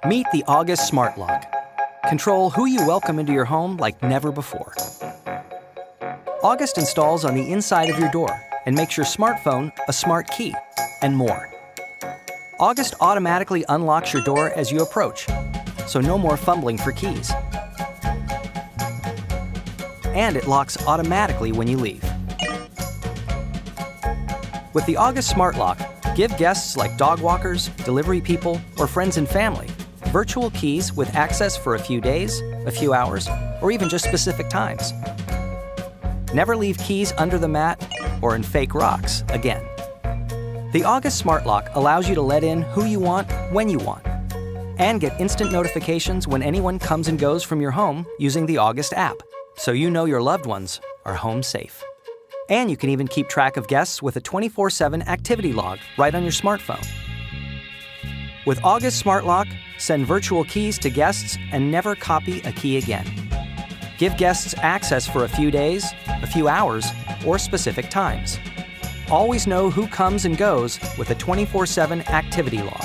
Meet the August Smart Lock. Control who you welcome into your home like never before. August installs on the inside of your door and makes your smartphone a smart key, and more. August automatically unlocks your door as you approach, so no more fumbling for keys. And it locks automatically when you leave. With the August Smart Lock, give guests like dog walkers, delivery people, or friends and family virtual keys with access for a few days, a few hours, or even just specific times. Never leave keys under the mat or in fake rocks again. The August Smart Lock allows you to let in who you want when you want, and get instant notifications when anyone comes and goes from your home using the August app, so you know your loved ones are home safe. And you can even keep track of guests with a 24/7 activity log right on your smartphone. With August Smart Lock, send virtual keys to guests and never copy a key again. Give guests access for a few days, a few hours, or specific times. Always know who comes and goes with a 24/7 activity log.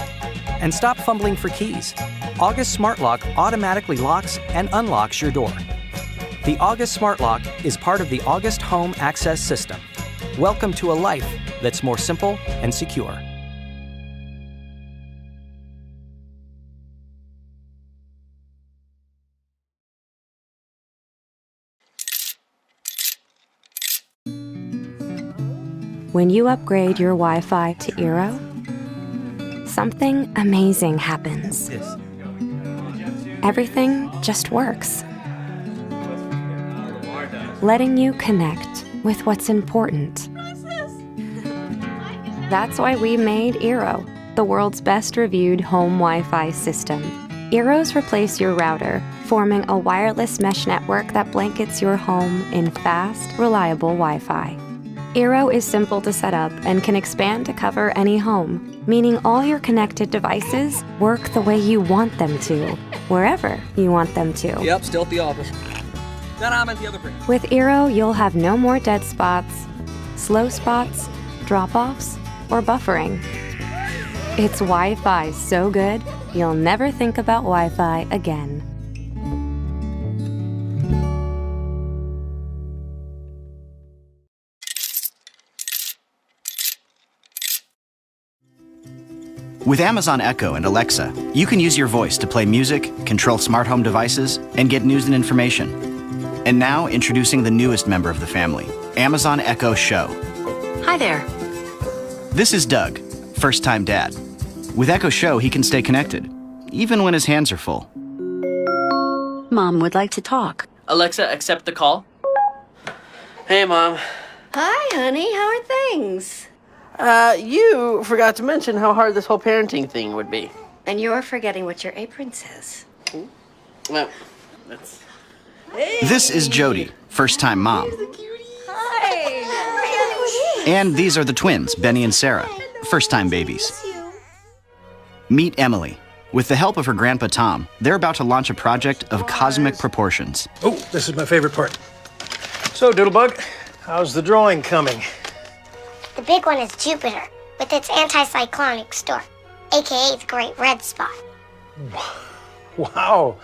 And stop fumbling for keys. August Smart Lock automatically locks and unlocks your door. The August Smart Lock is part of the August Home Access System. Welcome to a life that's more simple and secure. When you upgrade your Wi-Fi to eero, something amazing happens. Everything just works, letting you connect with what's important. That's why we made eero, the world's best reviewed home Wi-Fi system. Eeros replace your router, forming a wireless mesh network that blankets your home in fast, reliable Wi-Fi. eero is simple to set up and can expand to cover any home, meaning all your connected devices work the way you want them to, wherever you want them to. Yep, still at the office. Then I'm at the other print. With eero, you'll have no more dead spots, slow spots, drop-offs, or buffering. It's Wi-Fi so good, you'll never think about Wi-Fi again. With Amazon Echo and Alexa, you can use your voice to play music, control smart home devices, and get news and information. And now, introducing the newest member of the family, Amazon Echo Show. Hi there. This is Doug, first-time dad. With Echo Show, he can stay connected, even when his hands are full. Mom would like to talk. Alexa, accept the call. Hey, Mom. Hi, honey. How are things? You forgot to mention how hard this whole parenting thing would be. And you're forgetting what your apron says. Well, that's... This is Jody, first-time mom. Hi. And these are the twins, Benny and Sarah, first-time babies. Meet Emily. With the help of her grandpa Tom, they're about to launch a project of cosmic proportions. Oh, this is my favorite part. So, Doodlebug, how's the drawing coming? The big one is Jupiter, with its anticyclonic storm, aka the Great Red Spot. Wow.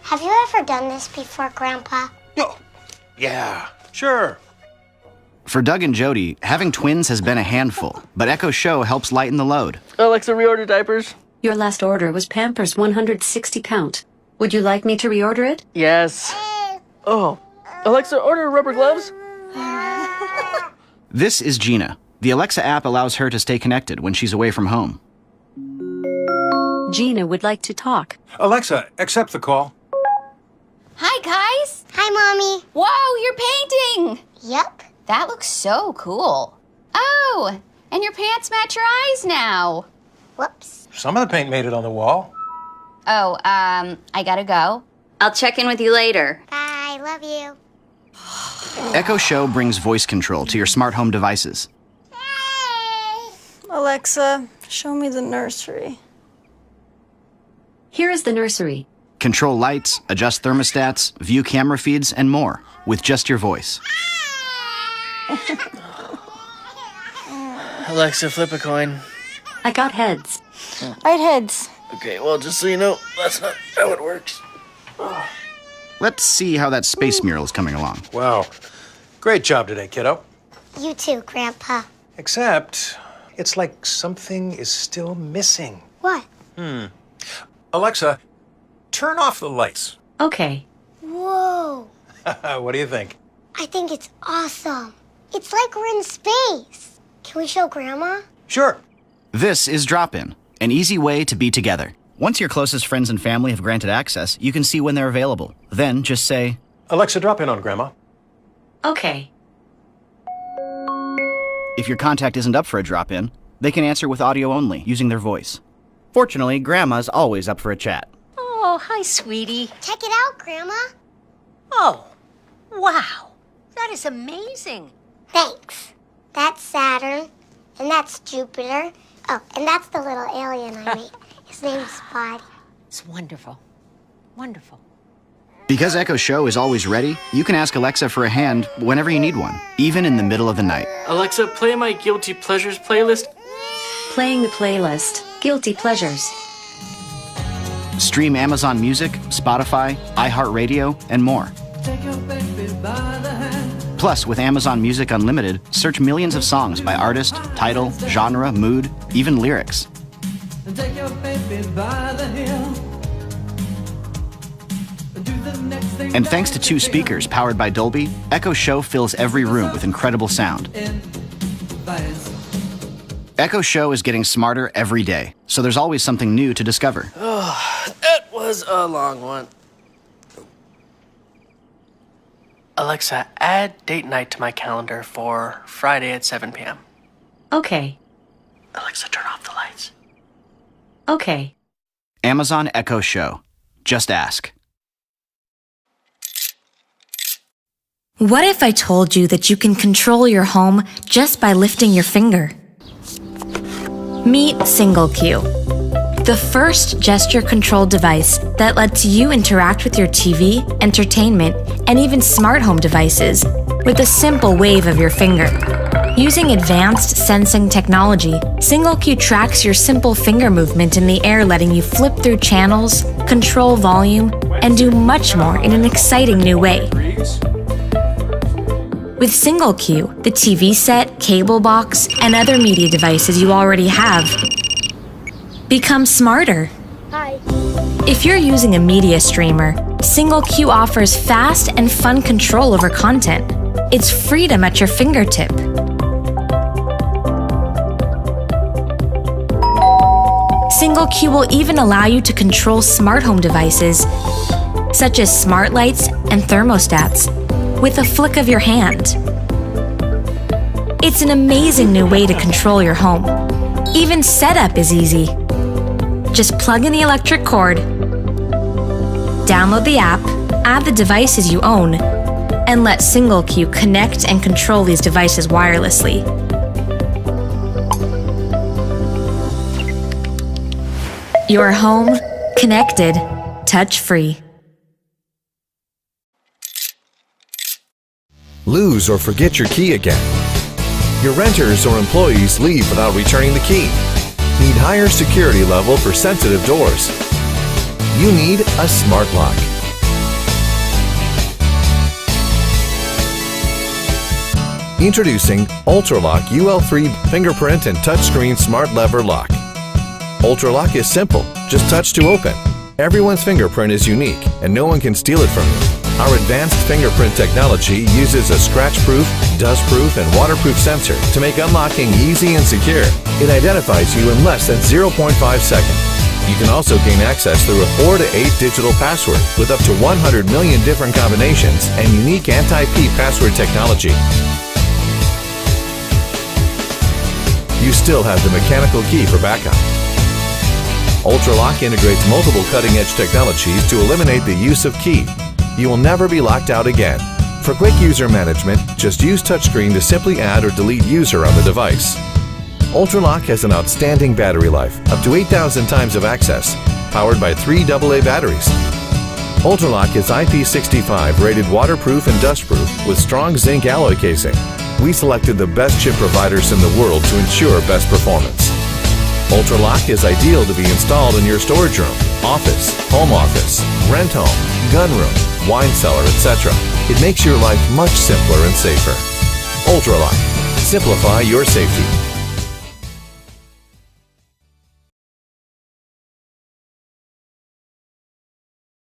Have you ever done this before, Grandpa? Oh, yeah, sure. For Doug and Jody, having twins has been a handful, but Echo Show helps lighten the load. Alexa, reorder diapers. Your last order was Pampers 160 count. Would you like me to reorder it? Yes. Oh, Alexa, order rubber gloves. This is Gina. The Alexa app allows her to stay connected when she's away from home. Gina would like to talk. Alexa, accept the call. Hi, guys. Hi, Mommy. Whoa, you're painting. Yep. That looks so cool. Oh, and your pants match your eyes now. Whoops. Some of the paint made it on the wall. Oh, I gotta go. I'll check in with you later. Bye. Love you. Echo Show brings voice control to your smart home devices. Alexa, show me the nursery. Here is the nursery. Control lights, adjust thermostats, view camera feeds, and more with just your voice. Alexa, flip a coin. I got heads. I had heads. Okay, well, just so you know, that's not how it works. Let's see how that space mural is coming along. Wow. Great job today, kiddo. You too, Grandpa. Except, it's like something is still missing. What? Alexa, turn off the lights. Okay. Whoa. What do you think? I think it's awesome. It's like we're in space. Can we show Grandma? Sure. This is Drop-In, an easy way to be together. Once your closest friends and family have granted access, you can see when they're available. Then just say, Alexa, drop in on Grandma. Okay. if your contact isn't up for a drop-in, they can answer with audio only, using their voice. Fortunately, Grandma's always up for a chat. Oh, hi, sweetie. Check it out, Grandma. Oh, wow. That is amazing. Thanks. That's Saturn, and that's Jupiter. Oh, and that's the little alien I made. His name's Spotty. It's wonderful. Wonderful. Because Echo Show is always ready, you can ask Alexa for a hand whenever you need one, even in the middle of the night. Alexa, play my Guilty Pleasures playlist. Playing the playlist, Guilty Pleasures. Stream Amazon Music, Spotify, iHeartRadio, and more. Plus, with Amazon Music Unlimited, search millions of songs by artist, title, genre, mood, even lyrics. And thanks to 2 speakers powered by Dolby, Echo Show fills every room with incredible sound. Echo Show is getting smarter every day, so there's always something new to discover. Oh, that was a long one. Alexa, add date night to my calendar for Friday at 7 p.m. Okay. Alexa, turn off the lights. Okay. Amazon Echo Show. Just ask. What if I told you that you can control your home just by lifting your finger? Meet SingleQ, the first gesture-controlled device that lets you interact with your TV, entertainment, and even smart home devices with a simple wave of your finger. Using advanced sensing technology, SingleQ tracks your simple finger movement in the air, letting you flip through channels, control volume, and do much more in an exciting new way. With SingleQ, the TV set, cable box, and other media devices you already have become smarter. Hi. If you're using a media streamer, SingleQ offers fast and fun control over content. It's freedom at your fingertip. SingleQ will even allow you to control smart home devices, such as smart lights and thermostats, with a flick of your hand. It's an amazing new way to control your home. Even setup is easy. Just plug in the electric cord, download the app, add the devices you own, and let SingleQ connect and control these devices wirelessly. Your home, connected, touch-free. Lose or forget your key again. Your renters or employees leave without returning the key. Need higher security level for sensitive doors. You need a smart lock. Introducing Ultraloq UL3 fingerprint and touchscreen smart lever lock. Ultraloq is simple, just touch to open. Everyone's fingerprint is unique and no one can steal it from you. Our advanced fingerprint technology uses a scratch-proof, dust-proof, and waterproof sensor to make unlocking easy and secure. It identifies you in less than 0.5 seconds. You can also gain access through a 4 to 8 digital password with up to 100 million different combinations and unique anti-peep password technology. You still have the mechanical key for backup. Ultraloq integrates multiple cutting-edge technologies to eliminate the use of key. You will never be locked out again. For quick user management, just use touchscreen to simply add or delete user on the device. Ultraloq has an outstanding battery life, up to 8,000 times of access, powered by 3 AA batteries. Ultraloq is IP65 rated waterproof and dustproof with strong zinc alloy casing. We selected the best chip providers in the world to ensure best performance. Ultraloq is ideal to be installed in your storage room, office, home office, rent home, gun room, wine cellar, etc. It makes your life much simpler and safer. Ultraloq. Simplify your safety.